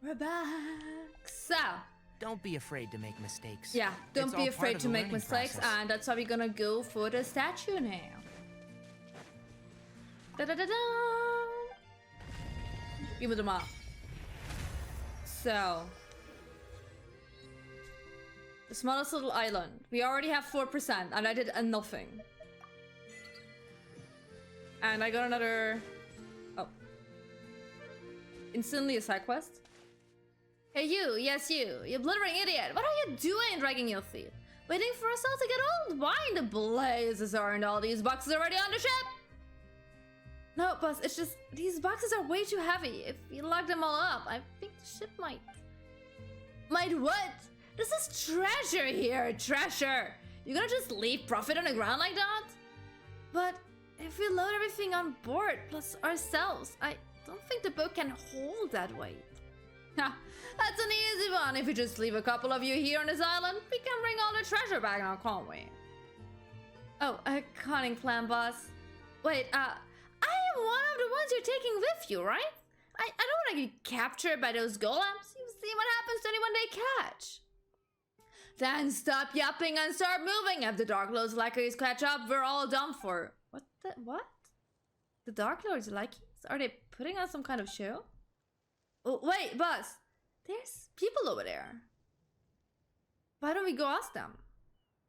We're back. So, Don't be afraid to make mistakes. yeah, don't It's be all afraid part of to the make learning mistakes, process. and that's why we're gonna go for the statue now. Da da da da. Give it them up. So, the smallest little island. We already have 4%, and I did a nothing. And I got another. Oh, instantly a side quest. Hey you, yes you blithering idiot. What are you doing dragging your feet? Waiting for us all to get old? Why in the blazes aren't all these boxes already on the ship? No, boss, it's just these boxes are way too heavy. If you lock them all up, I think the ship might... Might what? This is treasure here, treasure. You're gonna just leave profit on the ground like that? But if we load everything on board, plus ourselves, I don't think the boat can hold that weight. Ha, that's an easy one. If we just leave a couple of you here on this island, we can bring all the treasure back now, can't we? Oh, a cunning plan, boss. Wait, I am one of the ones you're taking with you, right? I don't want to get captured by those golems. You've seen what happens to anyone they catch. Then stop yapping and start moving. If the Dark Lord's lackeys catch up, we're all done for. What? The Dark Lord's lackeys? Are they putting on some kind of show? Oh, wait, boss. There's people over there. Why don't we go ask them?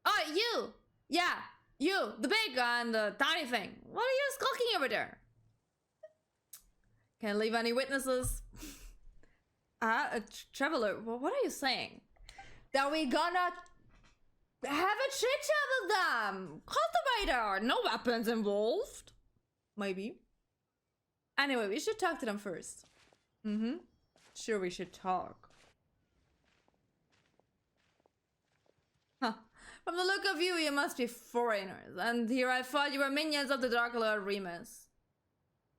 Oh, you! Yeah, you, the big and the tiny thing. What are you skulking over there? Can't leave any witnesses. A traveler. Well, what are you saying? That we gonna have a chit chat with them. Cultivator. No weapons involved. Maybe. Anyway, we should talk to them first. Sure, we should talk. Huh. From the look of you, you must be foreigners. And here I thought you were minions of the Dark Lord Remus.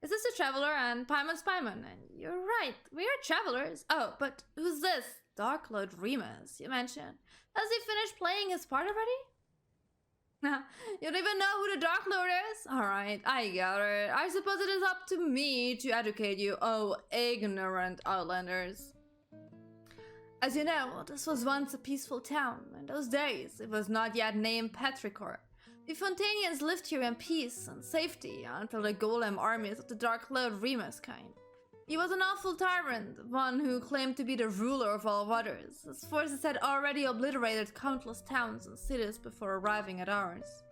Is this a traveler? And Paimon's Paimon. And you're right, we are travelers. Oh, but who's this? Dark Lord Remus, you mentioned. Has he finished playing his part already? You don't even know who the Dark Lord is? Alright, I got it. I suppose it is up to me to educate you, oh ignorant outlanders. As you know, this was once a peaceful town. In those days, it was not yet named Petrichor. The Fontanians lived here in peace and safety until the golem armies of the Dark Lord Remus came. He was an awful tyrant, one who claimed to be the ruler of all waters. His forces had already obliterated countless towns and cities before arriving at ours.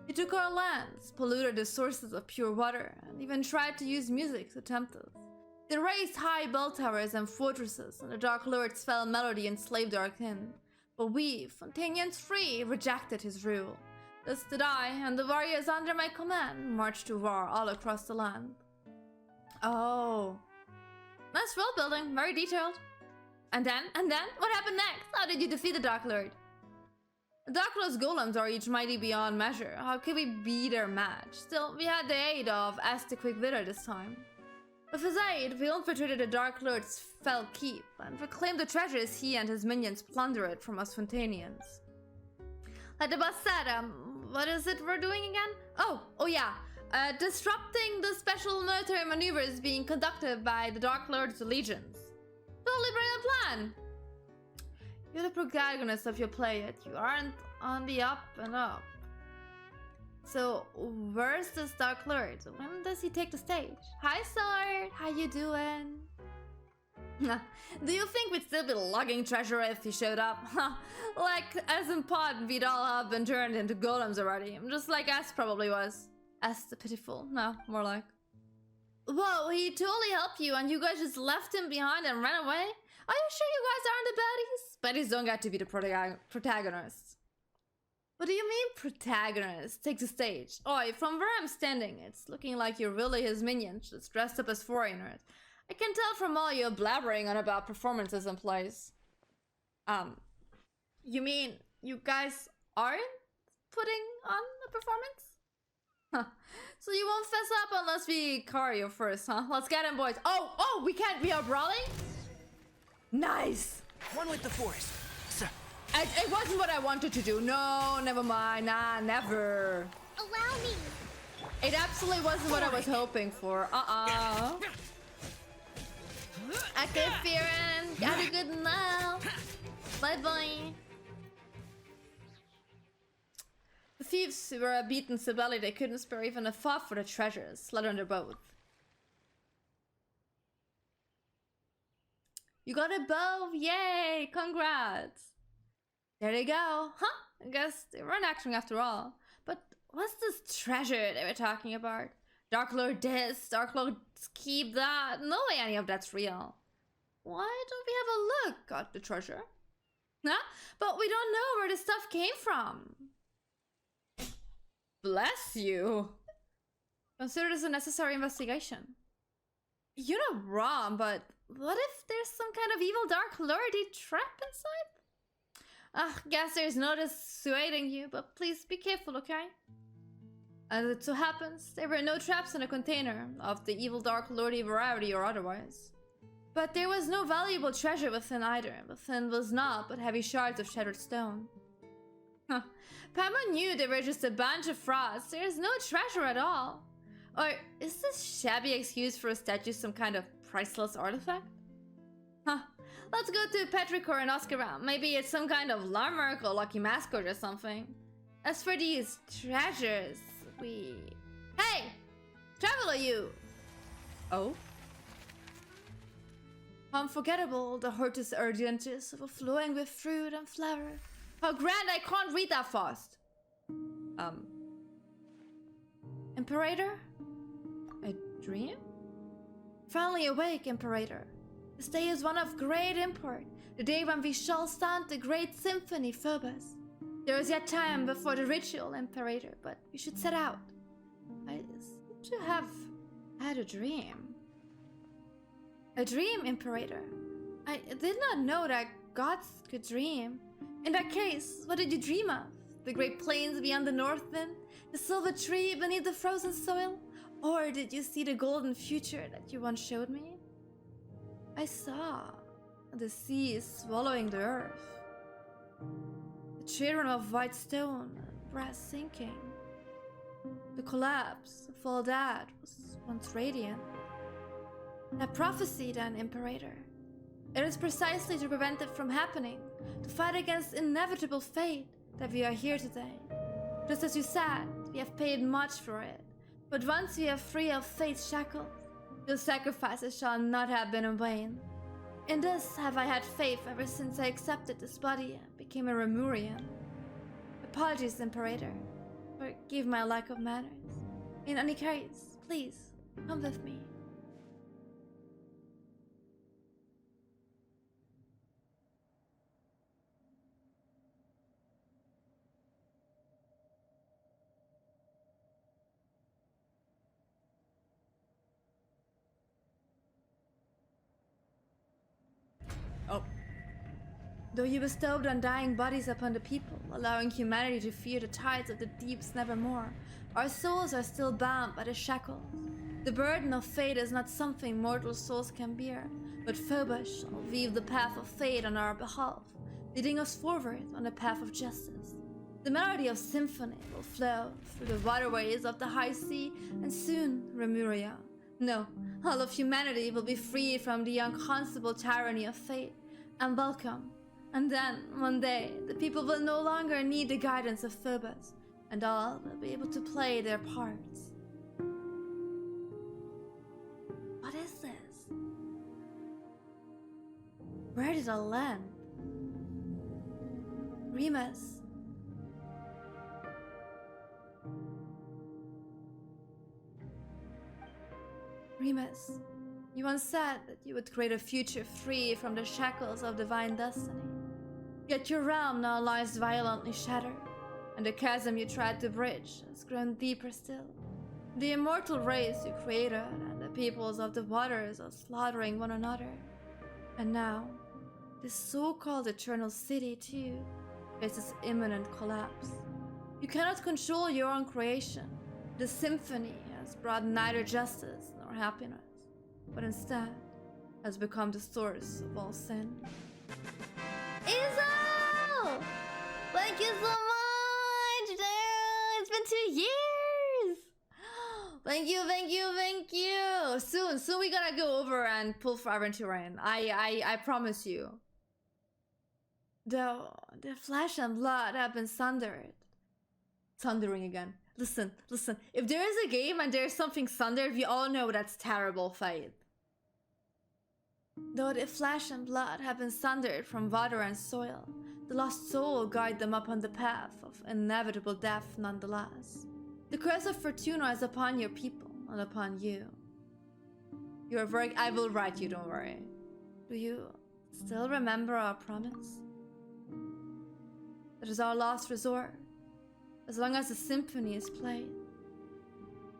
He took our lands, polluted the sources of pure water, and even tried to use music to tempt us. They raised high bell towers and fortresses, and the Dark Lord's fell melody enslaved our kin. But we, Fontanians free, rejected his rule. Thus did I, and the warriors under my command, march to war all across the land. Oh. Nice world building, very detailed. And then, what happened next? How did you defeat the Dark Lord? The Dark Lord's golems are each mighty beyond measure. How could we be their match? Still, we had the aid of S the Quick Wither this time. With his aid, we infiltrated the Dark Lord's fell keep and reclaimed the treasures he and his minions plundered from us Fontanians. Like the boss said, what is it we're doing again? Oh yeah. Disrupting the special military maneuvers being conducted by the Dark Lord's legions. Totally brilliant plan! You're the protagonist of your play, yet you aren't on the up and up. So, where's this Dark Lord? When does he take the stage? Hi, Sword! How you doing? Do you think we'd still be logging treasure if he showed up? Like, as in Pod, we'd all have been turned into golems already. Just like S probably was. S the pitiful. No, more like. Whoa, he totally helped you and you guys just left him behind and ran away? Are you sure you guys aren't the baddies? Baddies don't get to be the protagonists. What do you mean protagonists? Take the stage. Oi, from where I'm standing, it's looking like you're really his minions, just dressed up as foreigners. I can tell from all your blabbering on about performances in plays. You mean you guys aren't putting on a performance? Huh. So you won't fess up unless we car you first, huh? Let's get him, boys. Oh, we can't be out brawling? Nice! One with the forest. So, It wasn't what I wanted to do. No, never mind. Nah, never. Allow me. It absolutely wasn't what I was hoping for. Active fear and Gotta good now. Bye bye. The thieves who were beaten so badly they couldn't spare even a thought for the treasures slid on their boat. You got a bow! Yay! Congrats! There they go. Huh? I guess they weren't acting after all. But what's this treasure they were talking about? Dark Lord this, Dark Lord keep that. No way any of that's real. Why don't we have a look at the treasure? Huh? But we don't know where the stuff came from. Bless you. Consider this a necessary investigation. You're not wrong, but what if there's some kind of evil Dark Lordy trap inside? Guess there's no dissuading you, but please be careful, okay? As it so happens, there were no traps in the container of the evil Dark Lordy variety or otherwise. But there was no valuable treasure within either. Within was naught but heavy shards of shattered stone. Huh. Paimon knew they were just a bunch of frauds. There's no treasure at all. Or is this shabby excuse for a statue some kind of priceless artifact? Huh. Let's go to Petrichor and ask around. Maybe it's some kind of landmark or lucky mascot or something. As for these treasures, Hey! Traveler, you! Oh? Unforgettable, the hortus ardientes overflowing with fruit and flower. How grand, I can't read that fast! Imperator? A dream? Finally awake, Imperator. This day is one of great import, the day when we shall stand the great symphony, Phobos. There is yet time before the ritual, Imperator, but we should set out. I seem to have had a dream. A dream, Imperator? I did not know that gods could dream. In that case, what did you dream of? The great plains beyond the north wind? The silver tree beneath the frozen soil? Or did you see the golden future that you once showed me? I saw the sea swallowing the earth. The children of white stone and brass sinking. The collapse of all that was once radiant. That prophecy then, Imperator. It is precisely to prevent it from happening, to fight against inevitable fate, that we are here today. Just as you said, we have paid much for it. But once we are free of fate's shackles, your sacrifices shall not have been in vain. In this have I had faith ever since I accepted this body and became a Remurian. Apologies, Imperator. Forgive my lack of manners. In any case, please, come with me. Oh. Though you bestowed undying bodies upon the people, allowing humanity to fear the tides of the deeps nevermore, our souls are still bound by the shackles. The burden of fate is not something mortal souls can bear, but Phobos shall weave the path of fate on our behalf, leading us forward on the path of justice. The melody of symphony will flow through the waterways of the high sea, and soon, Remuria, no, all of humanity will be freed from the unconceivable tyranny of fate, and welcome. And then, one day, the people will no longer need the guidance of Phobos, and all will be able to play their parts. What is this? Where did I land? Remus. Remus, you once said that you would create a future free from the shackles of divine destiny. Yet your realm now lies violently shattered, and the chasm you tried to bridge has grown deeper still. The immortal race you created and the peoples of the waters are slaughtering one another. And now, this so-called eternal city too faces imminent collapse. You cannot control your own creation. The symphony has brought neither justice nor happiness, but instead has become the source of all sin. Iso! Thank you so much, dude! It's been 2 years! Thank you, thank you, thank you. Soon we gotta go over and pull for Aventurine. I promise you. Though the flesh and blood have been sundered. Sundering again. Listen. If there is a game and there's something sundered, we all know that's terrible fate. Though the flesh and blood have been sundered from water and soil, the lost soul will guide them upon the path of inevitable death nonetheless. The curse of Fortuna is upon your people and upon you. Your work, I will write you, don't worry. Do you still remember our promise? That is our last resort, as long as the symphony is played.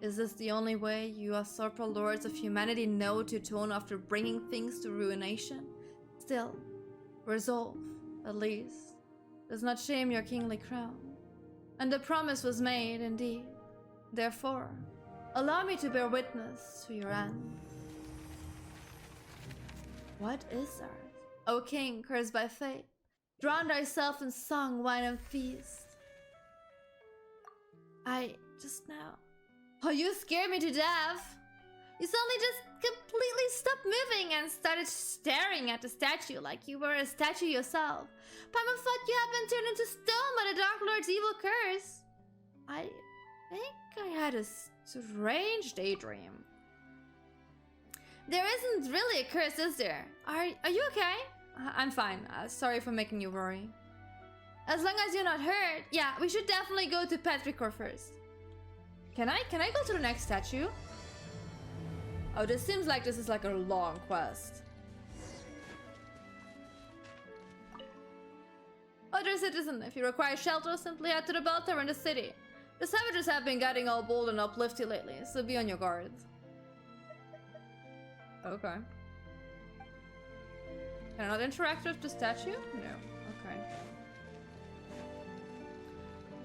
Is this the only way you usurper lords of humanity know to atone after bringing things to ruination? Still, resolve, at least, does not shame your kingly crown. And the promise was made, indeed. Therefore, allow me to bear witness to your end. What is earth? O king, cursed by fate, drown thyself in song, wine, and feast. Just now. Oh, you scared me to death. You suddenly just completely stopped moving and started staring at the statue like you were a statue yourself. Paimon thought you had been turned into stone by the Dark Lord's evil curse. I think I had a strange daydream. There isn't really a curse, is there? Are you okay? I'm fine. Sorry for making you worry. As long as you're not hurt, yeah, we should definitely go to Petrichor first. Can I go to the next statue? Oh, this seems like this is like a long quest. Other citizen, if you require shelter, simply head to the bell tower in the city. The savages have been getting all bold and uplifty lately, so be on your guard. Okay. Can I not interact with the statue? No. Okay.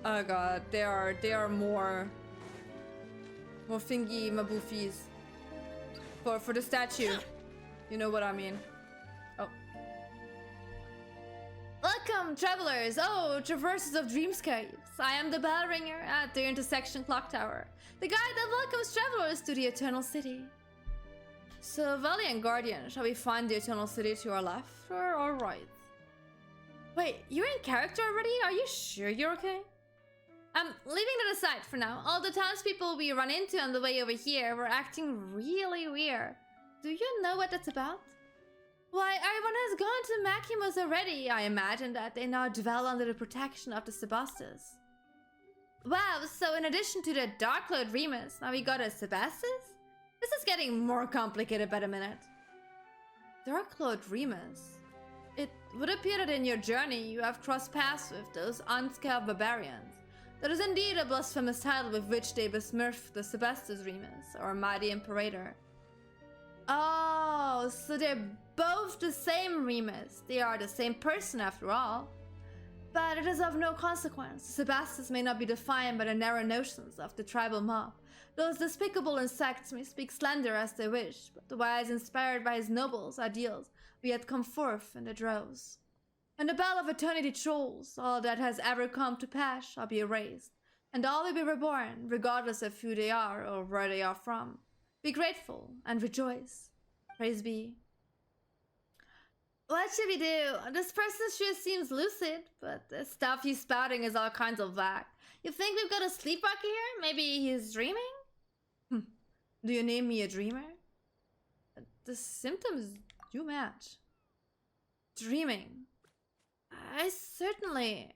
Oh god, they are more thingy maboofies for the statue. You know what I mean. Oh. Welcome, travelers! Oh, traversers of dreamscapes. I am the bell ringer at the intersection clock tower, the guide that welcomes travelers to the Eternal City. So, Valiant Guardian, shall we find the Eternal City to our left or our right? Wait, you're in character already? Are you sure you're okay? Leaving that aside for now, all the townspeople we run into on the way over here were acting really weird. Do you know what that's about? Why, everyone has gone to Maximus already. I imagine that they now dwell under the protection of the Sebastus. Wow, so in addition to the Dark Lord Remus, now we got a Sebastus? This is getting more complicated by the minute. Dark Lord Remus? It would appear that in your journey you have crossed paths with those unscaled barbarians. That is indeed a blasphemous title with which they besmirch the Sebastus Remus, or Mighty Imperator. Oh, so they're both the same Remus. They are the same person after all. But it is of no consequence. Sebastus may not be defined by the narrow notions of the tribal mob. Those despicable insects may speak slender as they wish, but the wise, inspired by his nobles' ideals, we had come forth in the droves. And the bell of eternity trolls, all that has ever come to pass shall be erased, and all will be reborn, regardless of who they are or where they are from. Be grateful and rejoice. Praise be. What should we do? This person sure seems lucid, but the stuff he's spouting is all kinds of vague. You think we've got a sleepwalker here? Maybe he's dreaming? Do you name me a dreamer? The symptoms do match. Dreaming. I certainly...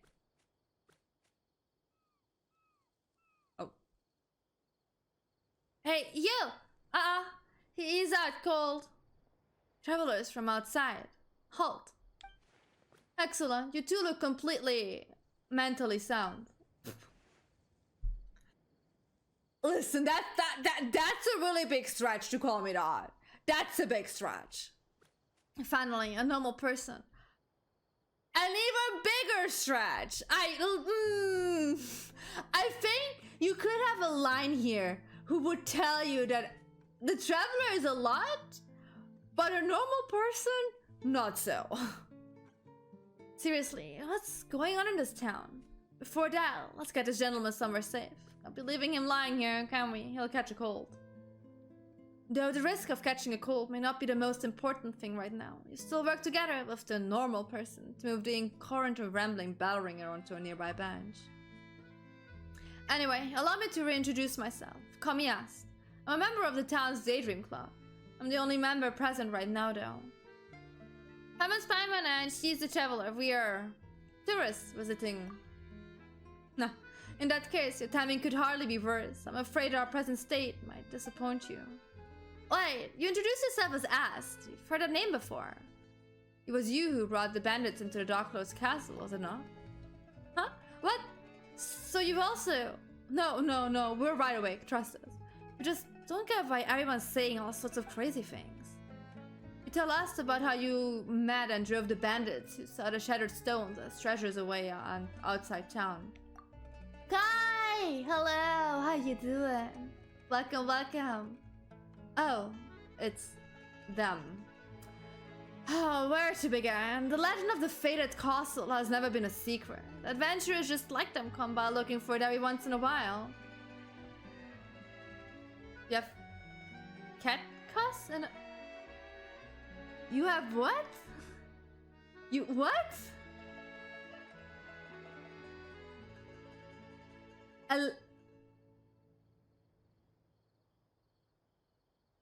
Oh. Hey, you! He's out cold. Travelers from outside. Halt. Excellent. You two look completely mentally sound. Listen, that's a really big stretch to call me that. That's a big stretch. Finally, a normal person. An even bigger stretch. I think you could have a line here who would tell you that the traveler is a lot, but a normal person, not so. Seriously, what's going on in this town? Before that, let's get this gentleman somewhere safe. Can't be leaving him lying here, can we? He'll catch a cold. Though the risk of catching a cold may not be the most important thing right now, you still work together with the normal person to move the incoherent and rambling bell ringer onto a nearby bench. Anyway, allow me to reintroduce myself. Call me Ast. I'm a member of the town's Daydream Club. I'm the only member present right now, though. Paimon's Paimon and she's the traveler. We are tourists visiting. No, in that case, your timing could hardly be worse. I'm afraid our present state might disappoint you. Wait, you introduced yourself as Ast. You've heard that name before. It was you who brought the bandits into the Dark Lord's castle, was it not? Huh? What? So you've also... No, we're right awake, trust us. We just don't get why everyone's saying all sorts of crazy things. You tell us about how you met and drove the bandits who saw the shattered stones as treasures away on outside town. Kai! Hello, how you doing? Welcome. Oh, it's them. Oh, where to begin? The legend of the fated castle has never been a secret. Adventurers just like them come by looking for it every once in a while. You have cat cuss and you have what? You what?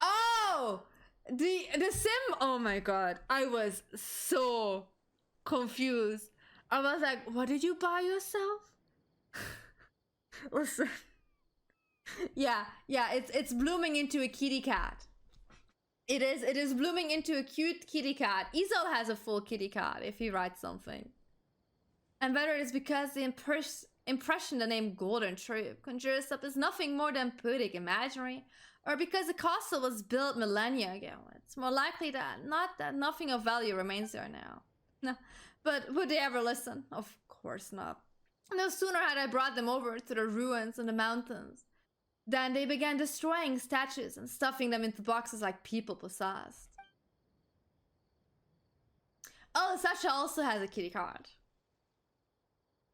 Oh, the sim. Oh my god, I was so confused. I was like, what did you buy yourself? Listen. Yeah, it's blooming into a kitty cat. It is blooming into a cute kitty cat. Isol has a full kitty cat if he writes something. And whether it's because the impression the name Golden Troop conjures up is nothing more than poetic imagery, or because the castle was built millennia ago, it's more likely that nothing of value remains there now. No, but would they ever listen? Of course not. No sooner had I brought them over to the ruins in the mountains than they began destroying statues and stuffing them into boxes like people possessed. Oh, Sasha also has a kitty cat.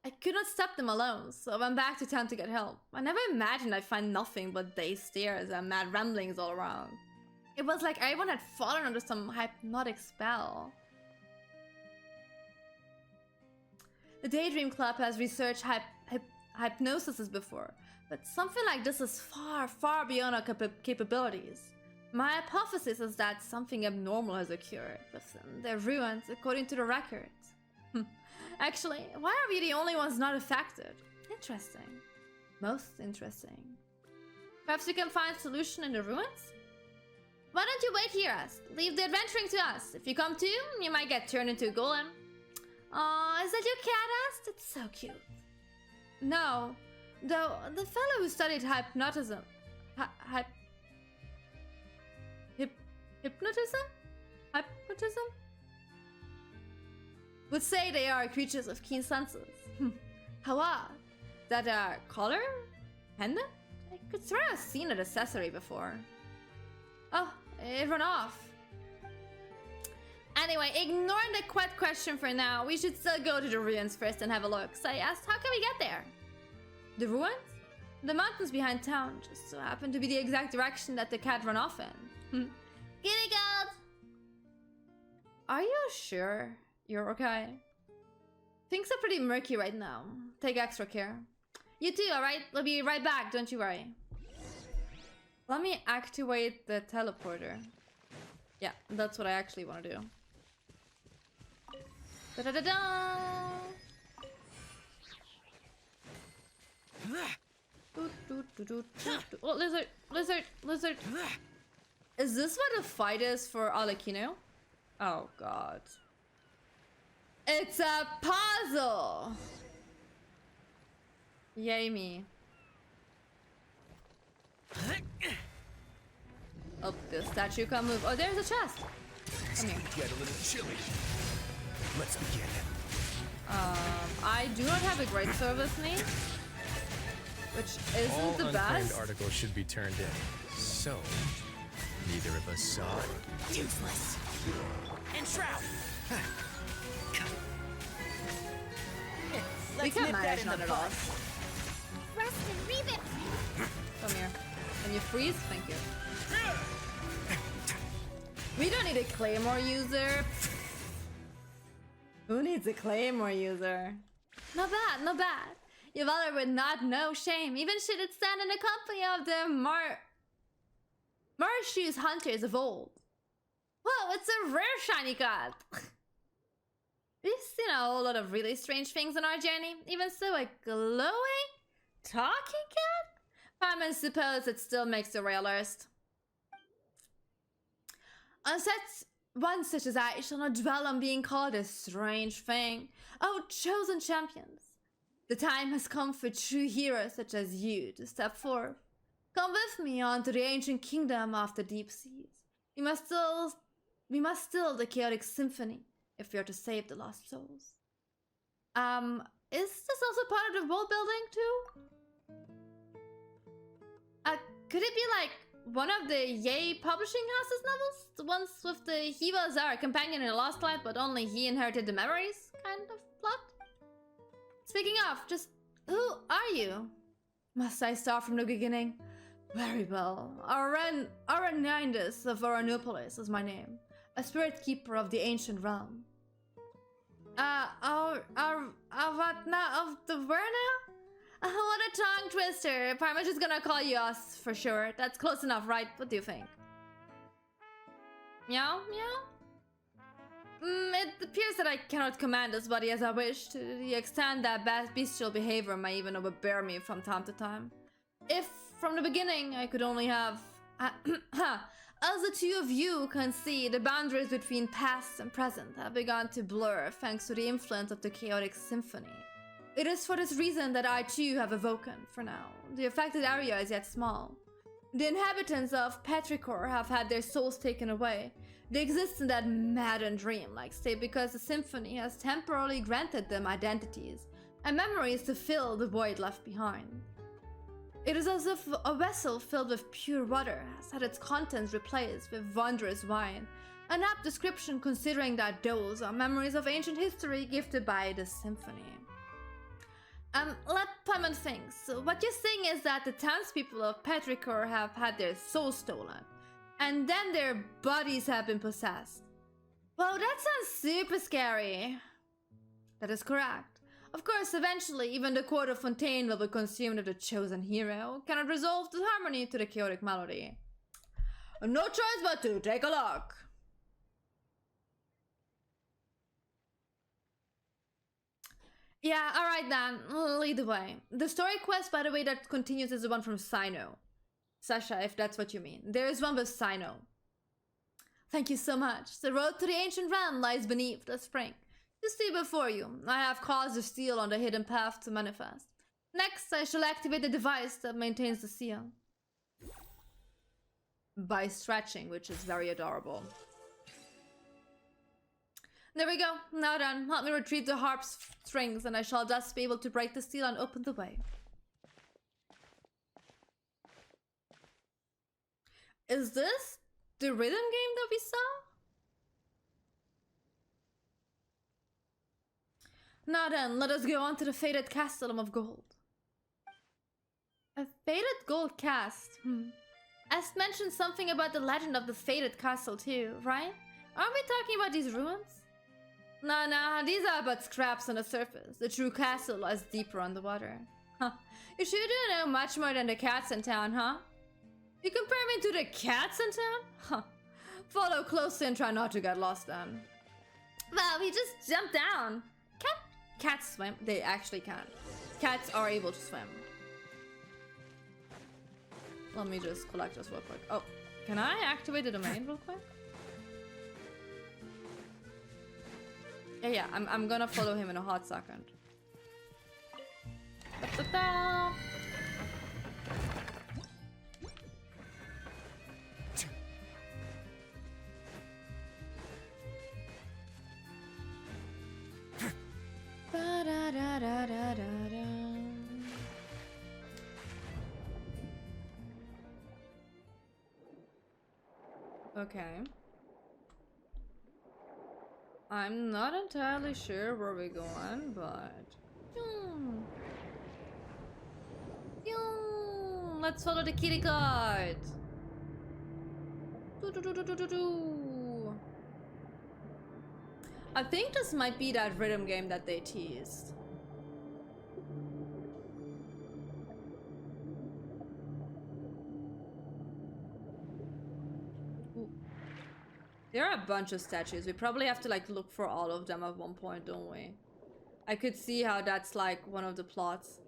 I could not stop them alone, so I went back to town to get help. I never imagined I'd find nothing but dazed stares and mad ramblings all around. It was like everyone had fallen under some hypnotic spell. The Daydream Club has researched hypnosis before, but something like this is far, far beyond our capabilities. My hypothesis is that something abnormal has occurred within their ruins according to the records. Actually, why are we the only ones not affected? Interesting. Most interesting. Perhaps we can find a solution in the ruins? Why don't you wait here, Ast? Leave the adventuring to us. If you come too, you might get turned into a golem. Aw, is that your cat, Ast? It's so cute. No, though the fellow who studied hypnotism... Hypnotism? Would say they are creatures of keen senses. How odd. That collar? Pendant? I could swear I've seen an accessory before. Oh, it ran off. Anyway, ignoring the question for now, we should still go to the ruins first and have a look. So I asked, how can we get there? The ruins? The mountains behind town just so happen to be the exact direction that the cat ran off in. Kitty cat! Are you sure you're okay? Things are pretty murky right now. Take extra care. You too, alright? We'll be right back, don't you worry. Let me activate the teleporter. Yeah, that's what I actually want to do. Da-da-da-da! Oh, lizard! Is this what the fight is for Alekino? Oh god. It's a puzzle! Yay me. Oh, the statue can't move. Oh, there's a chest! Come here. Get a little chilly. Let's begin. I do not have a great sword with me, which isn't the best. All articles should be turned in. So, neither of us saw it. Useless. And shroud. We can nip that manage in not the at all. bud. Rest and reboot. Come here. Can you freeze? Thank you. We don't need a Claymore user. Who needs a Claymore user? Not bad, not bad. Your valor would not know shame, even should it stand in the company of the Marshu's hunters of old. Whoa, it's a rare shiny card. We've seen a whole lot of really strange things on our journey. Even so, a glowing, talking cat? I suppose it still makes the rail list. On one such as I shall not dwell on being called a strange thing. Oh, chosen champions. The time has come for true heroes such as you to step forth. Come with me onto the ancient kingdom of the deep seas. We must still the chaotic symphony if we are to save the lost souls. Is this also part of the world building too? Could it be like one of the Yay publishing house's novels? The ones with the he was our companion in a lost life, but only he inherited the memories kind of plot? Speaking of, just who are you? Must I start from the beginning? Very well. Aranindus of Oranopolis is my name. A spirit keeper of the ancient realm. What now? Of the where now? What a tongue twister. Parma's just gonna call you us for sure. That's close enough, right? What do you think? Meow? Meow? It appears that I cannot command this body as I wish. To the extent that bestial behavior may even overbear me from time to time. If, from the beginning, I could only have... As the two of you can see, the boundaries between past and present have begun to blur thanks to the influence of the chaotic symphony. It is for this reason that I too have awoken, for now. The affected area is yet small. The inhabitants of Petrichor have had their souls taken away. They exist in that maddened dream-like state because the symphony has temporarily granted them identities and memories to fill the void left behind. It is as if a vessel filled with pure water has had its contents replaced with wondrous wine, an apt description considering that those are memories of ancient history gifted by the symphony. Let Paimon think. So what you're saying is that the townspeople of Petrichor have had their souls stolen, and then their bodies have been possessed. Well, that sounds super scary. That is correct. Of course, eventually, even the Court of Fontaine will be consumed if the chosen hero cannot resolve the harmony to the chaotic melody. No choice but to take a look. Yeah, alright then, lead the way. The story quest, by the way, that continues is the one from Sino. Sasha, if that's what you mean. There is one with Sino. Thank you so much. The road to the ancient realm lies beneath the spring. You see before you, I have caused the seal on the hidden path to manifest. Next, I shall activate the device that maintains the seal. By stretching, which is very adorable. There we go. Now then, help me retrieve the harp's strings, and I shall thus be able to break the seal and open the way. Is this the rhythm game that we saw? Now then, let us go on to the fated castle of gold. A fated gold cast? As mentioned something about the legend of the fated castle too, right? Aren't we talking about these ruins? No, these are but scraps on the surface. The true castle lies deeper underwater. Huh. You sure do know much more than the cats in town, huh? You compare me to the cats in town? Huh. Follow closely and try not to get lost then. Well, we just jumped down. Can cats swim? They actually can. Cats are able to swim. Let me just collect this real quick. Oh, can I activate the domain real quick? Yeah, I'm gonna follow him in a hot second. Da-da-da. Ba-da-da-da-da-da-da. Okay. I'm not entirely sure where we're going, but Phew. Phew. Let's follow the kitty card. I think this might be that rhythm game that they teased. Ooh. There are a bunch of statues. We probably have to like look for all of them at one point, don't we? I could see how that's like one of the plots.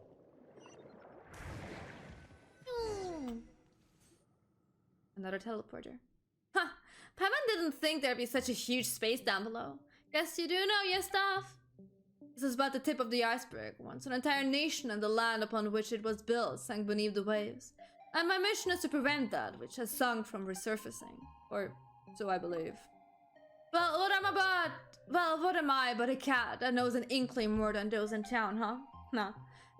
Another teleporter. Huh. Paimon didn't think there'd be such a huge space down below. Guess you do know your stuff. This is but the tip of the iceberg. Once an entire nation and the land upon which it was built sank beneath the waves. And my mission is to prevent that which has sunk from resurfacing. Or so I believe. Well, what am I but a cat that knows an inkling more than those in town, huh? Nah.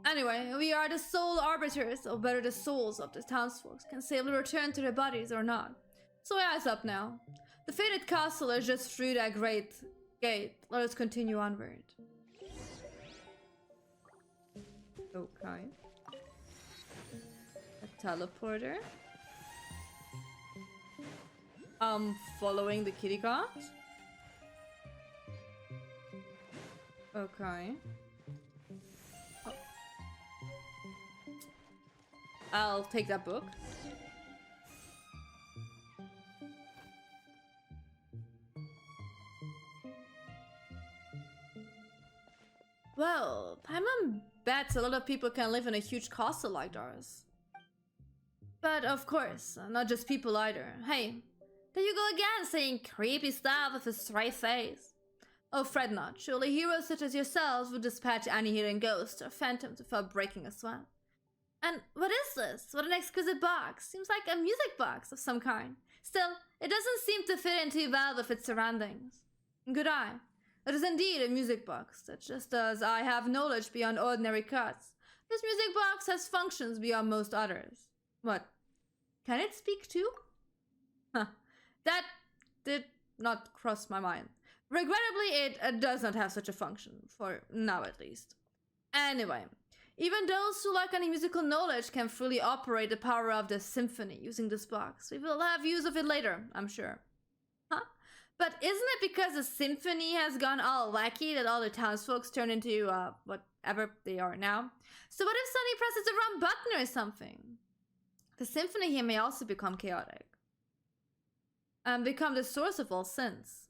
Anyway, we are the sole arbiters of whether the souls of the townsfolk can safely return to their bodies or not. So eyes up now. The fated castle is just through that great gate. Let us continue onward. Okay. A teleporter. Following the kitty cat. Okay. Oh. I'll take that book. Well, Paimon bets a lot of people can live in a huge castle like ours. But of course, not just people either. Hey, there you go again saying creepy stuff with a straight face. Oh, fret not. Surely heroes such as yourselves would dispatch any hidden ghost or phantom without breaking a sweat. And what is this? What an exquisite box. Seems like a music box of some kind. Still, it doesn't seem to fit in too well with its surroundings. Good eye. It is indeed a music box, that just as I have knowledge beyond ordinary cuts, this music box has functions beyond most others. What? Can it speak too? Huh. That did not cross my mind. Regrettably, it does not have such a function, for now at least. Anyway, even those who lack any musical knowledge can freely operate the power of the symphony using this box. We will have use of it later, I'm sure. Huh? But isn't it because the symphony has gone all wacky that all the townsfolk turn into, whatever they are now? So what if Sunny presses the wrong button or something? The symphony here may also become chaotic. And become the source of all sins.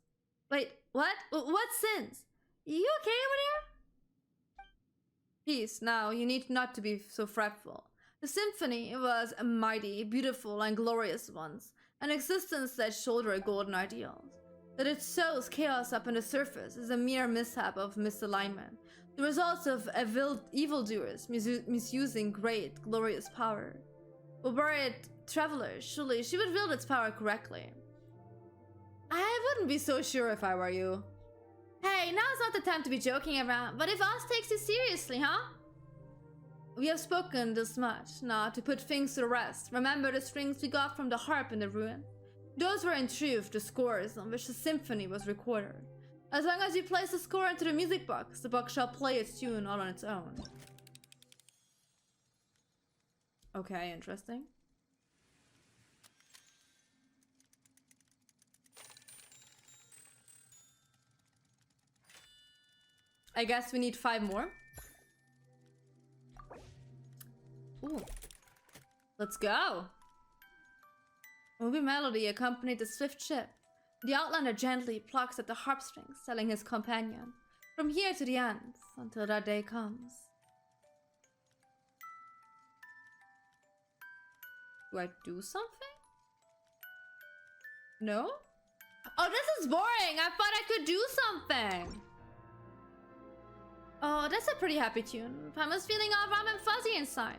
Wait, what? What sins? You okay over there? Peace, now, you need not to be so fretful. The symphony was a mighty, beautiful, and glorious once, an existence that shouldered golden ideals. That it sows chaos up on the surface is a mere mishap of misalignment, the results of evildoers misusing great, glorious power. But were it travelers, surely she would wield its power correctly. I wouldn't be so sure if I were you. Hey, now's not the time to be joking around, but if Oz takes you seriously, huh? We have spoken this much. Now, to put things to rest, remember the strings we got from the harp in the ruin? Those were in truth the scores on which the symphony was recorded. As long as you place the score into the music box, the box shall play its tune all on its own. Okay, interesting. I guess we need 5 more. Ooh. Let's go. A moving melody accompanied the swift ship. The outlander gently plucks at the harp strings, telling his companion, from here to the end, until that day comes. Do I do something? No? Oh, this is boring! I thought I could do something! Oh, that's a pretty happy tune. Paimon's feeling all warm and fuzzy inside.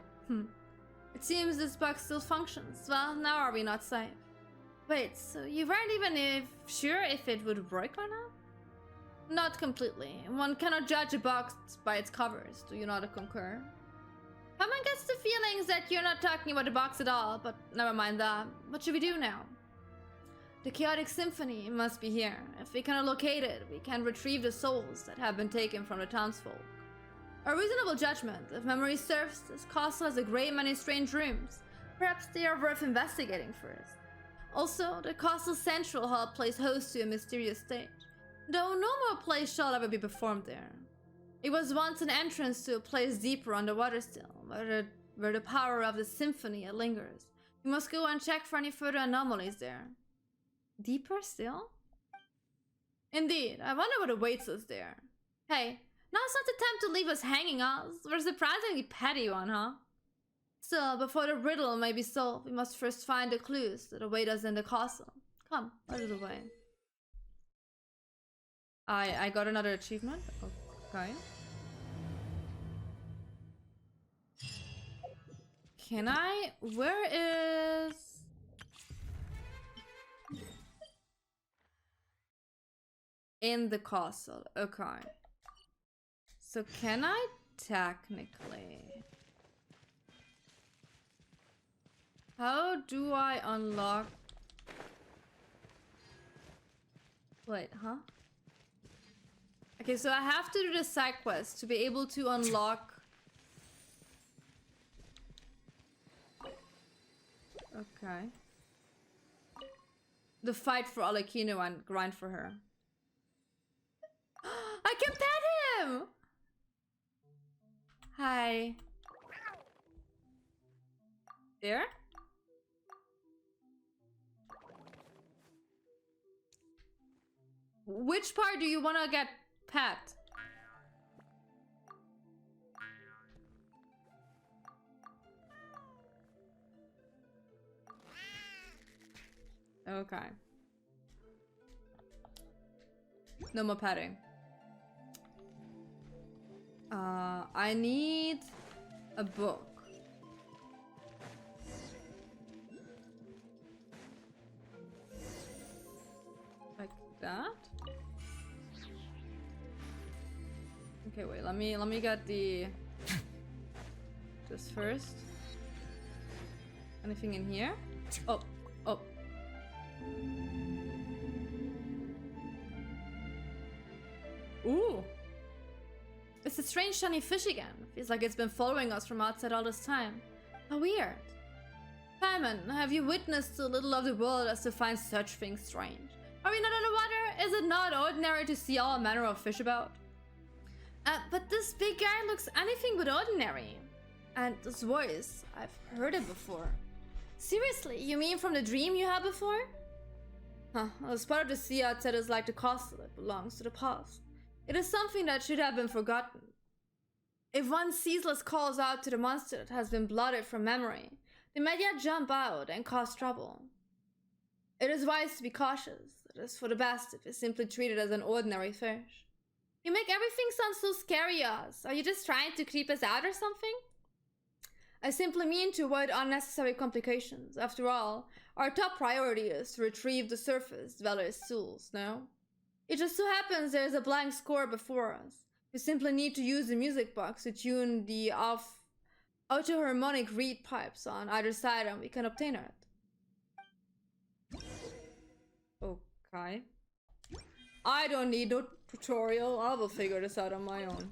It seems this box still functions. Well, now are we not safe? Wait, so you weren't even sure if it would work or not? Not completely. One cannot judge a box by its covers. Do you not concur? Paimon gets the feelings that you're not talking about the box at all, but never mind that. What should we do now? The chaotic symphony must be here. If we cannot locate it, we can retrieve the souls that have been taken from the townsfolk. A reasonable judgment. If memory serves, this castle has a great many strange rooms. Perhaps they are worth investigating first. Also, the castle's central hall plays host to a mysterious stage, though no more plays shall ever be performed there. It was once an entrance to a place deeper underwater still, where the power of the symphony lingers. You must go and check for any further anomalies there. Deeper still? Indeed, I wonder what awaits us there. Hey, now's not the time to leave us hanging, us. We're a surprisingly petty one, huh? Still, before the riddle may be solved, we must first find the clues that await us in the castle. Come, a little way. I got another achievement. Okay. Can I? Where is... In the castle. Okay. So can I technically... How do I unlock... Wait, huh? Okay, so I have to do the side quest to be able to unlock... Okay. The fight for Alekino and grind for her. I can pet him! Hi. There? Which part do you want to get pet? Okay. No more petting. I need a book. Like that? Okay, wait, let me get the this first. Anything in here? Oh. Ooh. It's a strange shiny fish again. Feels like it's been following us from outside all this time. How weird. Simon, have you witnessed so little of the world as to find such things strange? Are we not underwater? Is it not ordinary to see all manner of fish about? But this big guy looks anything but ordinary. And this voice, I've heard it before. Seriously, you mean from the dream you had before? Huh, well, as part of the sea outside is like the castle that belongs to the past. It is something that should have been forgotten. If one ceaseless calls out to the monster that has been blotted from memory, they might yet jump out and cause trouble. It is wise to be cautious. It is for the best if it's simply treated as an ordinary fish. You make everything sound so scary, Oz. Are you just trying to creep us out or something? I simply mean to avoid unnecessary complications. After all, our top priority is to retrieve the surface dwellers' souls, no? It just so happens there is a blank score before us. We simply need to use the music box to tune the auto-harmonic reed pipes on either side and we can obtain it. Okay. I don't need no tutorial. I will figure this out on my own.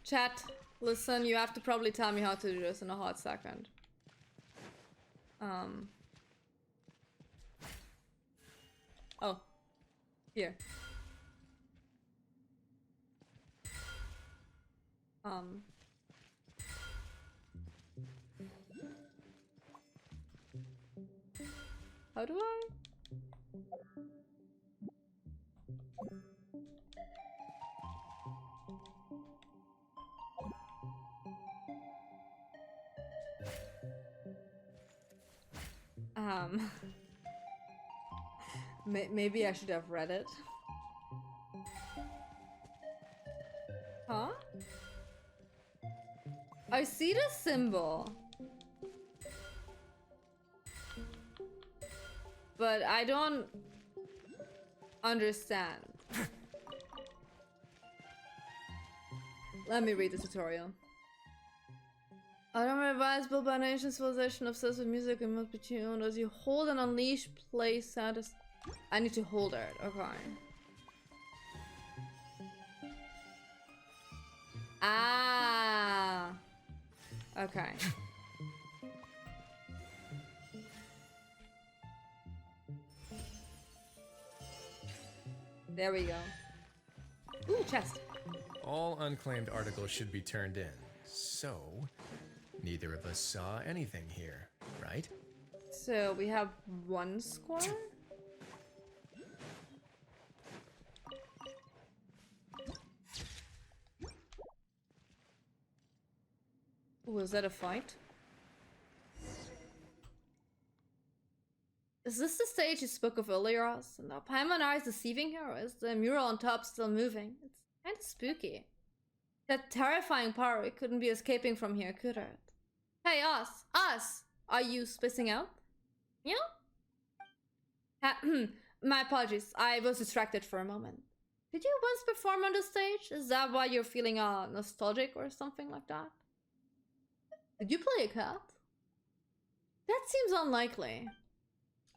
Chat, listen, you have to probably tell me how to do this in a hot second. Oh. Here. How do I? Maybe I should have read it. Huh? I see the symbol. But I don't understand. Let me read the tutorial. Unrevisable by nation civilization obsessed with music and must be tuned as you hold and unleash play sound. I need to hold it. Okay. Ah. Okay. There we go. Ooh, chest. All unclaimed articles should be turned in. So, neither of us saw anything here, right? So we have one score? Ooh, is that a fight? Is this the stage you spoke of earlier, Oz? And now Paimon is deceiving her, or is the mural on top still moving? It's kind of spooky. That terrifying power, it couldn't be escaping from here, could it? Hey, Oz! Oz! Are you spacing out? Yeah? My apologies, I was distracted for a moment. Did you once perform on the stage? Is that why you're feeling nostalgic or something like that? Did you play a cat? That seems unlikely.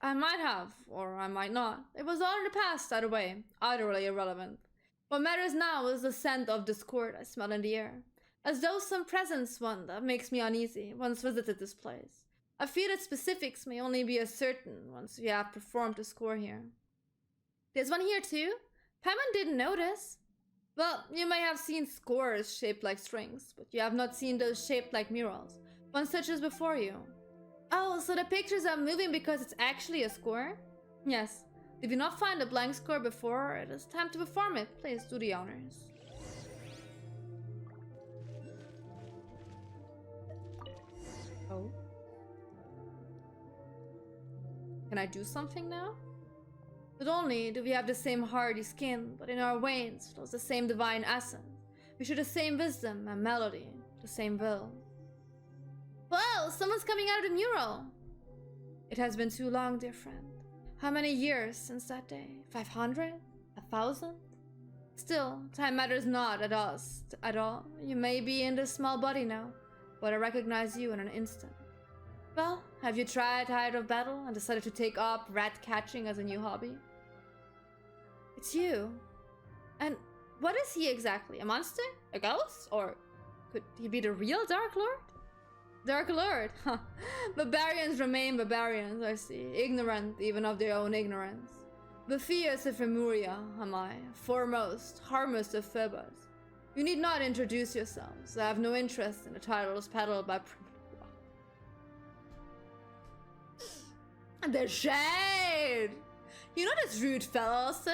I might have, or I might not. It was all in the past, either way. Utterly irrelevant. What matters now is the scent of discord I smell in the air. As though some presence, one that makes me uneasy, once visited this place. I fear that specifics may only be ascertained once we have performed the score here. There's one here too? Paimon didn't notice. Well, you may have seen scores shaped like strings, but you have not seen those shaped like murals. One such as before you. Oh, so the pictures are moving because it's actually a score? Yes. Did you not find a blank score before? It is time to perform it. Please do the honors. Oh. Can I do something now? Not only do we have the same hardy skin, but in our veins flows the same divine essence. We share the same wisdom and melody, the same will. Whoa, someone's coming out of the mural! It has been too long, dear friend. How many years since that day? 500? 1,000? Still, time matters not at us at all. You may be in this small body now, but I recognize you in an instant. Well, have you tried Tide of Battle and decided to take up rat catching as a new hobby? It's you. And what is he exactly? A monster? A ghost? Or could he be the real Dark Lord? Dark Lord? Huh. Barbarians remain barbarians, I see. Ignorant even of their own ignorance. Bephias of Emuria am I, foremost, harmless of Phobos. You need not introduce yourselves. I have no interest in the titles peddled by The shade! You know this rude fellows?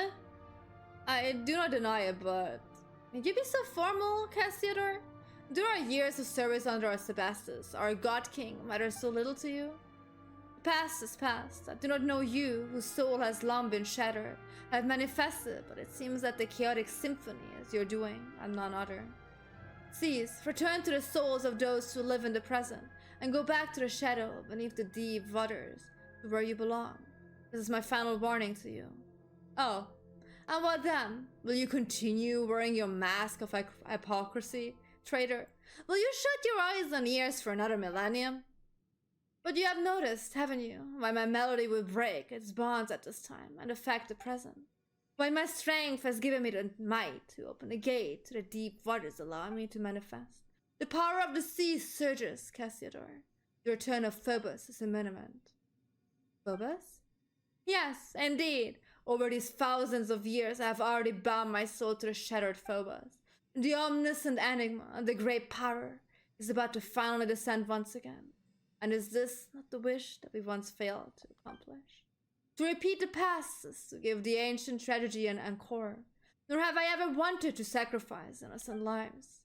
I do not deny it, but... Can you be so formal, Cassiodor? Do our years of service under our Sebastus, our God King, matter so little to you? The past is past. I do not know you, whose soul has long been shattered. I have manifested, but it seems that the chaotic symphony is your doing, and none other. Cease, return to the souls of those who live in the present, and go back to the shadow beneath the deep waters, to where you belong. This is my final warning to you. Oh, and what then? Will you continue wearing your mask of hypocrisy, traitor? Will you shut your eyes and ears for another millennium? But you have noticed, haven't you, why my melody will break its bonds at this time and affect the present? Why my strength has given me the might to open the gate to the deep waters, allowing me to manifest. The power of the sea surges, Cassiodor. The return of Phobos is imminent. Phobos? Yes, indeed. Over these thousands of years, I have already bound my soul to the shattered Phobos. The omniscient enigma, the great power, is about to finally descend once again. And is this not the wish that we once failed to accomplish? To repeat the past is to give the ancient tragedy an encore. Nor have I ever wanted to sacrifice innocent lives.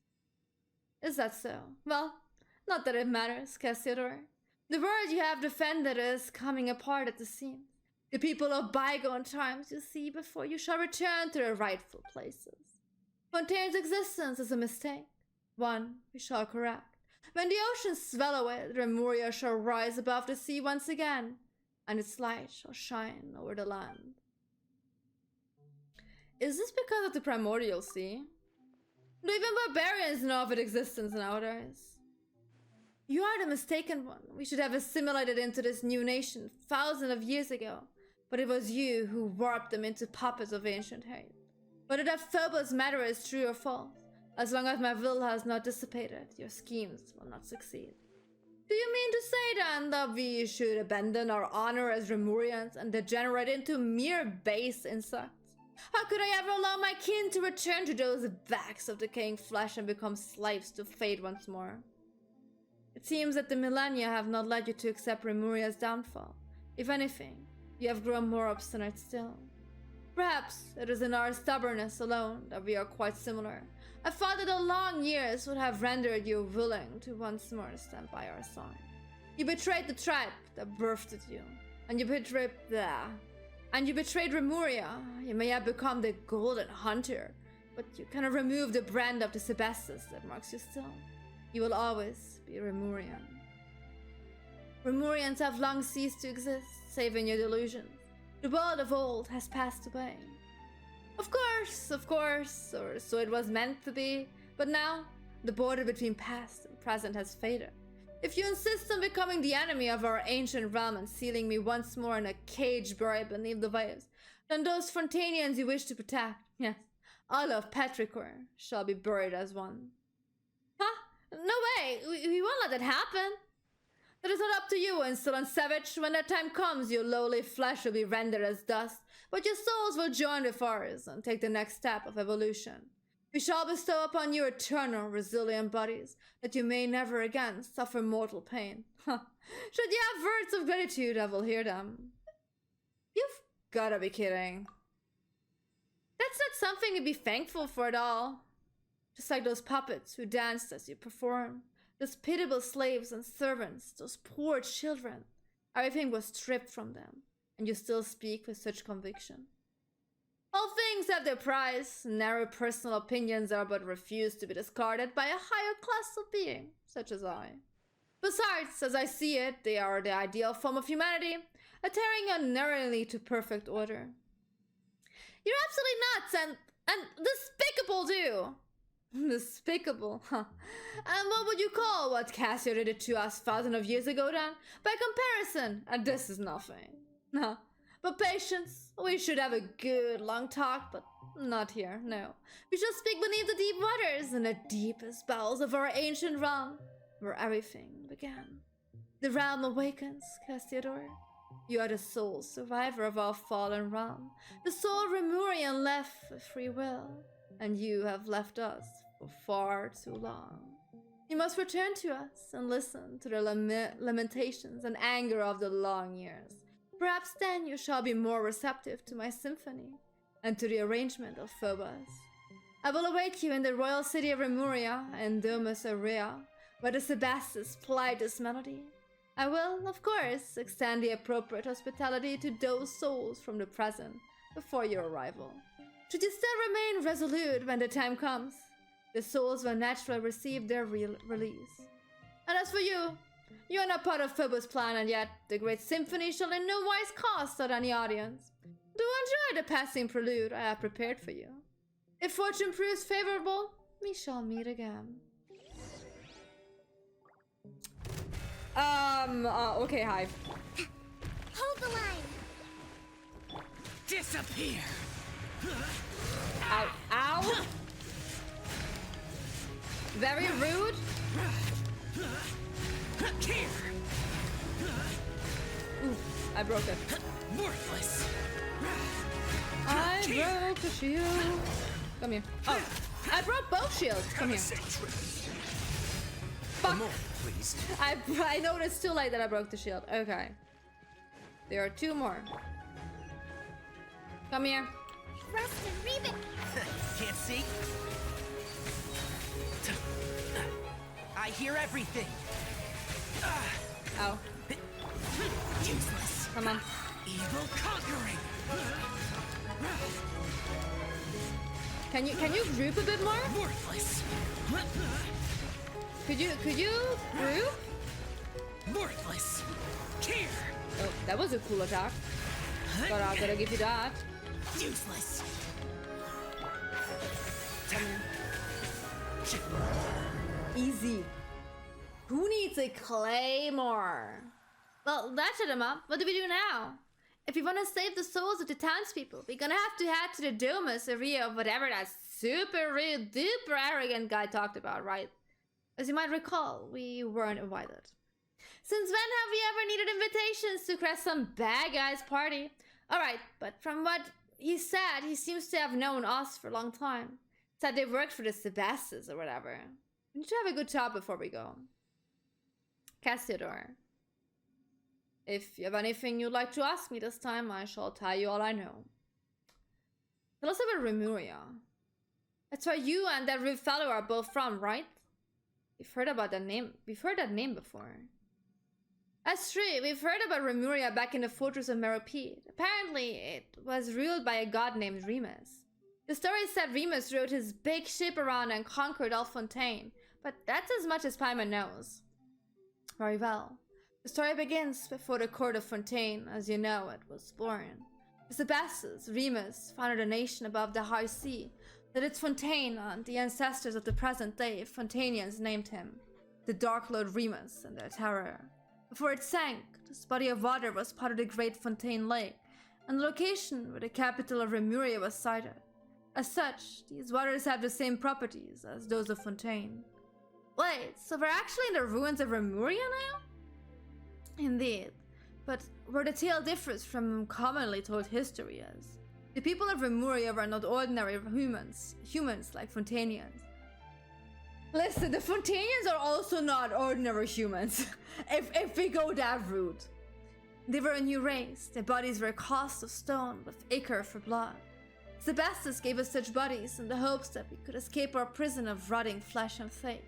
Is that so? Well, not that it matters, Cassiodor. The world you have defended is coming apart at the seams. The people of bygone times you see before you shall return to their rightful places. Fontaine's existence is a mistake, one we shall correct. When the oceans swallow it, Remuria shall rise above the sea once again, and its light shall shine over the land. Is this because of the primordial sea? Do even barbarians know of its existence nowadays? You are the mistaken one. We should have assimilated into this new nation thousands of years ago, but it was you who warped them into puppets of ancient hate. Whether that Phobos matter is true or false, As long as my will has not dissipated, your schemes will not succeed. Do you mean to say then that we should abandon our honor as Remurians and degenerate into mere base insects? How could I ever allow my kin to return to those bags of decaying flesh and become slaves to fate once more? It seems that the millennia have not led you to accept Remuria's downfall. If anything, you have grown more obstinate still. Perhaps it is in our stubbornness alone that we are quite similar. I thought that the long years would have rendered you willing to once more stand by our side. You betrayed the tribe that birthed you, and you betrayed Remuria. You may have become the Golden Hunter, but you cannot remove the brand of the Sebastus that marks you still. You will always be Remurian. Remurians have long ceased to exist, save in your delusions. The world of old has passed away. Of course, or so it was meant to be, but now the border between past and present has faded. If you insist on becoming the enemy of our ancient realm and sealing me once more in a cage buried beneath the waves, then those Frontanians you wish to protect, yes, all of Petrichor, shall be buried as one. Huh? No way! We won't let that happen! That is not up to you, insolent savage. When that time comes, your lowly flesh will be rendered as dust, but your souls will join with ours and take the next step of evolution. We shall bestow upon you eternal, resilient bodies, that you may never again suffer mortal pain. Should you have words of gratitude, I will hear them. You've gotta be kidding. That's not something to be thankful for at all. Just like those puppets who danced as you performed. Those pitiable slaves and servants, those poor children. Everything was stripped from them, and you still speak with such conviction. All things have their price. Narrow personal opinions are but refused to be discarded by a higher class of being, such as I. Besides, as I see it, they are the ideal form of humanity, adhering unerringly to perfect order. You're absolutely nuts and despicable too. Despicable, huh? And what would you call what Cassio did to us thousands of years ago then? By comparison, and this is nothing. No. But patience, we should have a good long talk, but not here, no. We shall speak beneath the deep waters, in the deepest bowels of our ancient realm, where everything began. The realm awakens, Cassiodor. You are the sole survivor of our fallen realm, the sole Remurian left with free will, and you have left us for far too long. You must return to us and listen to the lamentations and anger of the long years. Perhaps then you shall be more receptive to my symphony and to the arrangement of Phobos. I will await you in the royal city of Remuria and Domus Aurea, where the Sebastus plied this melody. I will, of course, extend the appropriate hospitality to those souls from the present before your arrival. Should you still remain resolute when the time comes, the souls will naturally receive their release. And as for you, you are not part of Phobos' plan, and yet the great symphony shall in no wise cost out any audience. Do enjoy the passing prelude I have prepared for you. If fortune proves favorable, we shall meet again. Okay, hi. Hold the line. Disappear! Ow, ow! Very rude. Here! Ooh, I broke it. Worthless! I broke the shield. Come here. Oh, I broke both shields. Come here. Fuck. More, please. I noticed too late that I broke the shield. Okay. There are two more. Come here. Rest and Rebit. Can't see? I hear everything. Ow. Useless. Come on. Evil conquering. Can you group a bit more? Worthless. Could you group? Worthless. Here. Oh, that was a cool attack. Gotta give you that. Useless. Easy. Who needs a claymore? Well, that shut him up. What do we do now? if we want to save the souls of the townspeople, we're gonna have to head to the Domus area of whatever that super rude, duper arrogant guy talked about, right? As you might recall, we weren't invited. Since when have we ever needed invitations to crash some bad guy's party? Alright, but from what he said, he seems to have known us for a long time. Said they worked for the Sebastas or whatever. We need to have a good talk before we go. Cassiodor. If you have anything you'd like to ask me this time, I shall tell you all I know. Tell us about Remuria. That's where you and that rude fellow are both from, right? We've heard about that name. We've heard that name before. That's true. We've heard about Remuria back in the fortress of Meropide. Apparently, it was ruled by a god named Remus. The story said Remus rode his big ship around and conquered Elfontaine, but that's as much as Paimon knows. Very well. The story begins before the court of Fontaine, as you know, it was born. The Sebastas, Remus, founded a nation above the high sea, that its Fontaine and the ancestors of the present day Fontanians named him, the Dark Lord Remus, and their terror. Before it sank, this body of water was part of the Great Fontaine Lake, and the location where the capital of Remuria was sited. As such, these waters have the same properties as those of Fontaine. Wait, so we're actually in the ruins of Remuria now? Indeed, but where the tale differs from commonly told history is, the people of Remuria were not ordinary humans like Fontanians. Listen, the Fontanians are also not ordinary humans, if we go that route. They were a new race, their bodies were cast of stone with ichor for blood. Sebastus gave us such bodies in the hopes that we could escape our prison of rotting flesh and fate.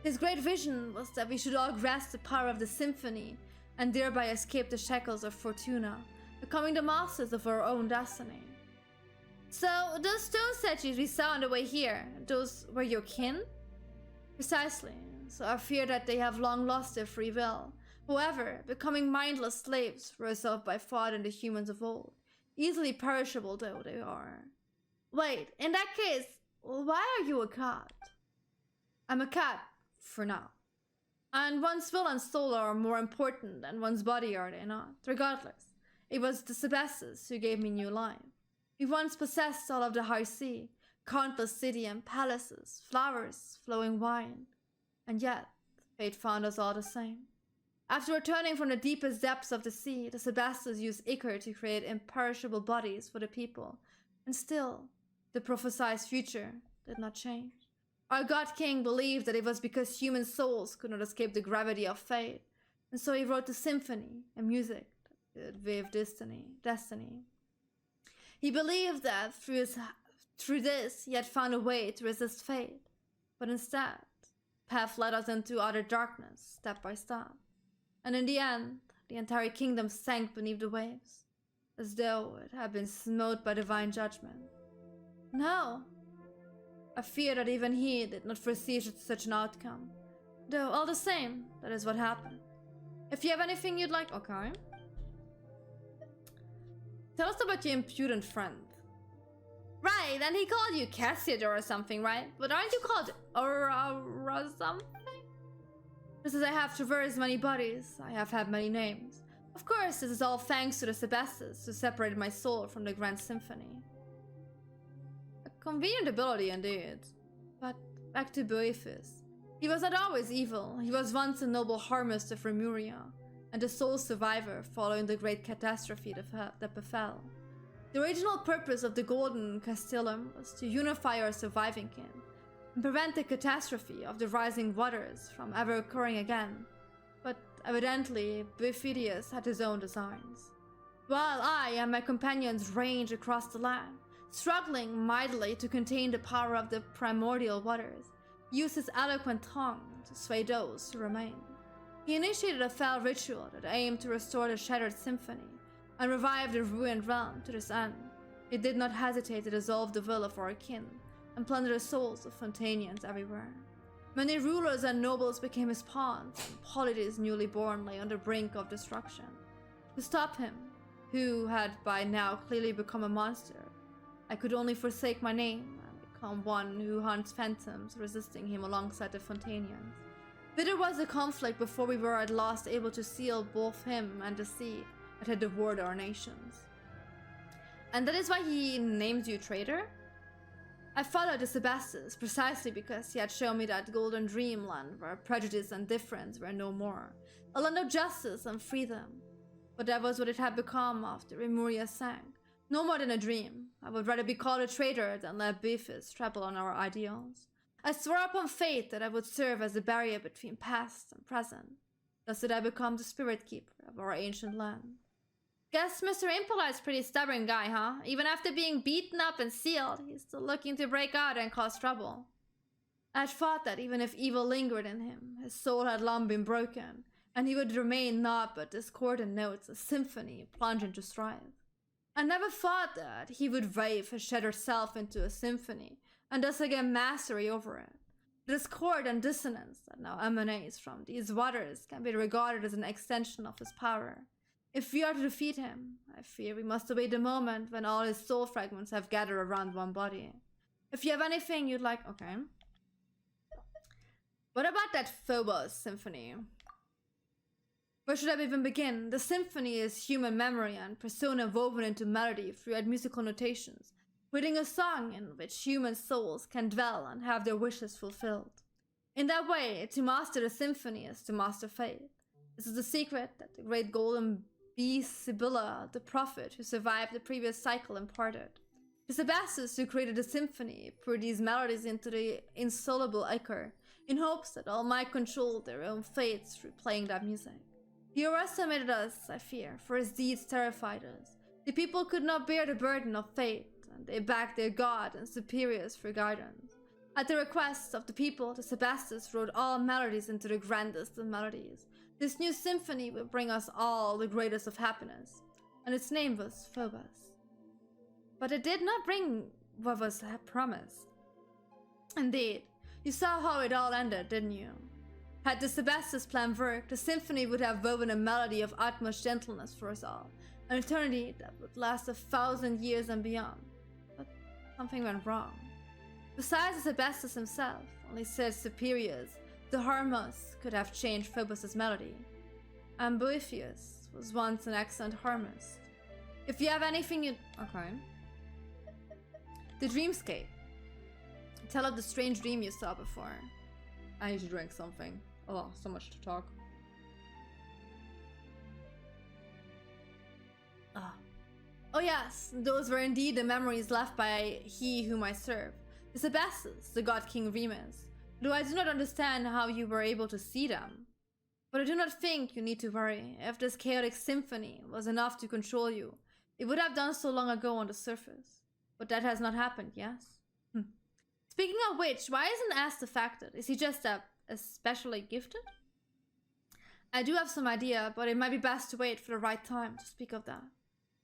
His great vision was that we should all grasp the power of the symphony and thereby escape the shackles of Fortuna, becoming the masters of our own destiny. So, those stone statues we saw on the way here, those were your kin? Precisely, so I fear that they have long lost their free will. However, becoming mindless slaves resolved by thought in the humans of old, easily perishable though they are. Wait, in that case, why are you a cat? I'm a cat, for now. And one's will and soul are more important than one's body, are they not? Regardless, it was the Sebastus who gave me new life. We once possessed all of the high sea, countless cities and palaces, flowers, flowing wine. And yet, fate found us all the same. After returning from the deepest depths of the sea, the Sebastus used ichor to create imperishable bodies for the people. And still, the prophesied future did not change. Our God King believed that it was because human souls could not escape the gravity of fate, and so he wrote the symphony and music that could weave destiny. He believed that through this he had found a way to resist fate, but instead, the path led us into utter darkness, step by step. And in the end, the entire kingdom sank beneath the waves, as though it had been smote by divine judgment. No, I fear that even he did not foresee such an outcome. Though, all the same, that is what happened. If you have anything you'd like... Okay. Tell us about your impudent friend. Right, and he called you Cassiodor or something, right? But aren't you called or something? Just as I have traversed many bodies, I have had many names. Of course, this is all thanks to the Sebastus who separated my soul from the Grand Symphony. A convenient ability indeed. But back to Boethus. He was not always evil. He was once a noble harmist of Remuria, and a sole survivor following the great catastrophe that befell. The original purpose of the Golden Castellum was to unify our surviving kin, and prevent the catastrophe of the rising waters from ever occurring again. But evidently, Boethius had his own designs. While I and my companions ranged across the land, struggling mightily to contain the power of the primordial waters, he used his eloquent tongue to sway those who remained. He initiated a fell ritual that aimed to restore the shattered symphony and revive the ruined realm. To this end, he did not hesitate to dissolve the will of our kin and plunder the souls of Fontanians everywhere. Many rulers and nobles became his pawns, and Polides newly born lay on the brink of destruction. To stop him, who had by now clearly become a monster, I could only forsake my name and become one who hunts phantoms, resisting him alongside the Fontanians. Bitter was the conflict before we were at last able to seal both him and the sea, that had devoured our nations. And that is why he named you traitor? I followed the Sebastus precisely because he had shown me that golden dreamland where prejudice and difference were no more, a land of justice and freedom. But that was what it had become after Remuria sank. No more than a dream. I would rather be called a traitor than let Beefus trample on our ideals. I swore upon fate that I would serve as a barrier between past and present. Thus did I become the spirit keeper of our ancient land. Guess Mr. Impolite's pretty stubborn guy, huh? Even after being beaten up and sealed, he's still looking to break out and cause trouble. I had thought that even if evil lingered in him, his soul had long been broken, and he would remain naught but discordant notes, a symphony plunged into strife. I never thought that he would rave his shattered self into a symphony, and thus again mastery over it. The discord and dissonance that now emanates from these waters can be regarded as an extension of his power. If we are to defeat him, I fear we must await the moment when all his soul fragments have gathered around one body. If you have anything you'd like... Okay. What about that Phobos symphony? Where should I even begin? The symphony is human memory and persona woven into melody throughout musical notations, creating a song in which human souls can dwell and have their wishes fulfilled. In that way, to master the symphony is to master fate. This is the secret that the great golden bee Sibylla, the prophet who survived the previous cycle, imparted. The Sebastus who created the symphony poured these melodies into the insoluble ichor, in hopes that all might control their own fates through playing that music. He overestimated us, I fear, for his deeds terrified us. The people could not bear the burden of fate, and they begged their god and superiors for guidance. At the request of the people, the Sebastus wrote all melodies into the grandest of melodies. This new symphony will bring us all the greatest of happiness, and its name was Phobos. But it did not bring what was promised. Indeed, you saw how it all ended, didn't you? Had the Sebastus plan worked, the symphony would have woven a melody of utmost gentleness for us all, an eternity that would last 1,000 years and beyond. But something went wrong. Besides the Sebastus himself, only said superiors, the Harmos, could have changed Phobos' melody. And Boethius was once an excellent harmist. If you have anything you... Okay. The dreamscape. Tell of the strange dream you saw before. I need to drink something. Oh, so much to talk. Oh yes, those were indeed the memories left by he whom I serve. The Sebastus, the god King Remus. Though I do not understand how you were able to see them. But I do not think you need to worry. If this chaotic symphony was enough to control you, it would have done so long ago on the surface. But that has not happened, yes? Speaking of which, why isn't Ass affected? Is he just especially gifted? I do have some idea, but it might be best to wait for the right time to speak of that.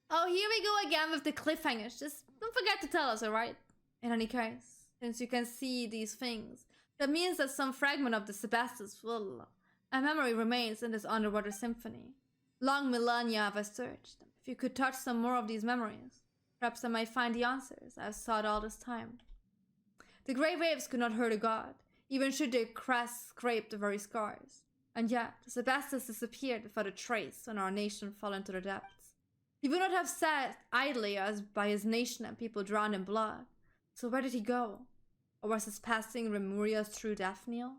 Oh, here we go again with the cliffhangers. Just don't forget to tell us, alright? In any case, since you can see these things, that means that some fragment of the Sebastus will... A memory remains in this underwater symphony. Long millennia have I searched. If you could touch some more of these memories, perhaps I might find the answers I have sought all this time. The grey waves could not hurt a god, even should their crests scrape the very scars. And yet, the Sebastus disappeared without a trace when our nation fell into the depths. He would not have sat idly as by his nation and people drowned in blood. So where did he go? Or was his passing Remuria's true death knell?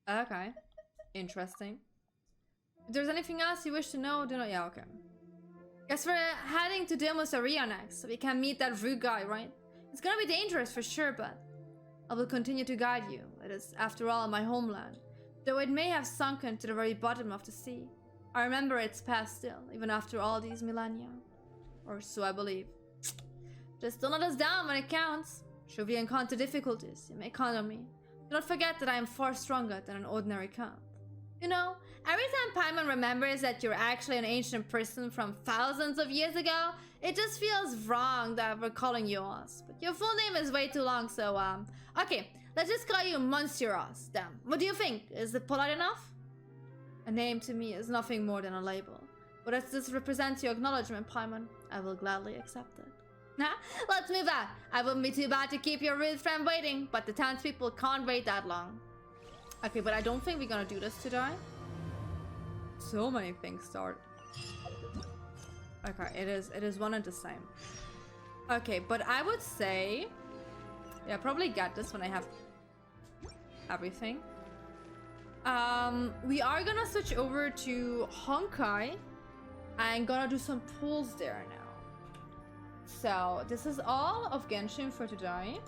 Okay. Interesting. If there's anything else you wish to know, do not... Yeah, okay. Guess we're heading to Deimos Area next, so we can meet that rude guy, right? It's gonna be dangerous for sure, but I will continue to guide you. It is, after all, my homeland. Though it may have sunken to the very bottom of the sea, I remember its past still, even after all these millennia. Or so I believe. Just don't let us down when it counts. Should we encounter difficulties, you may count on me. Do not forget that I am far stronger than an ordinary count. You know, every time Paimon remembers that you're actually an ancient person from thousands of years ago, it just feels wrong that we're calling you Oz. But your full name is way too long, so, okay, let's just call you Monsieur Oz, then. What do you think? Is it polite enough? A name to me is nothing more than a label. But as this represents your acknowledgement, Paimon, I will gladly accept it. Nah, let's move on. I wouldn't be too bad to keep your rude friend waiting, but the townspeople can't wait that long. Okay, but I don't think we're gonna do this today. So many things start. Okay, it is one and the same. Okay, but I would say, yeah, probably get this when I have everything. We are gonna switch over to Honkai and gonna do some pulls there now. So this is all of Genshin for today.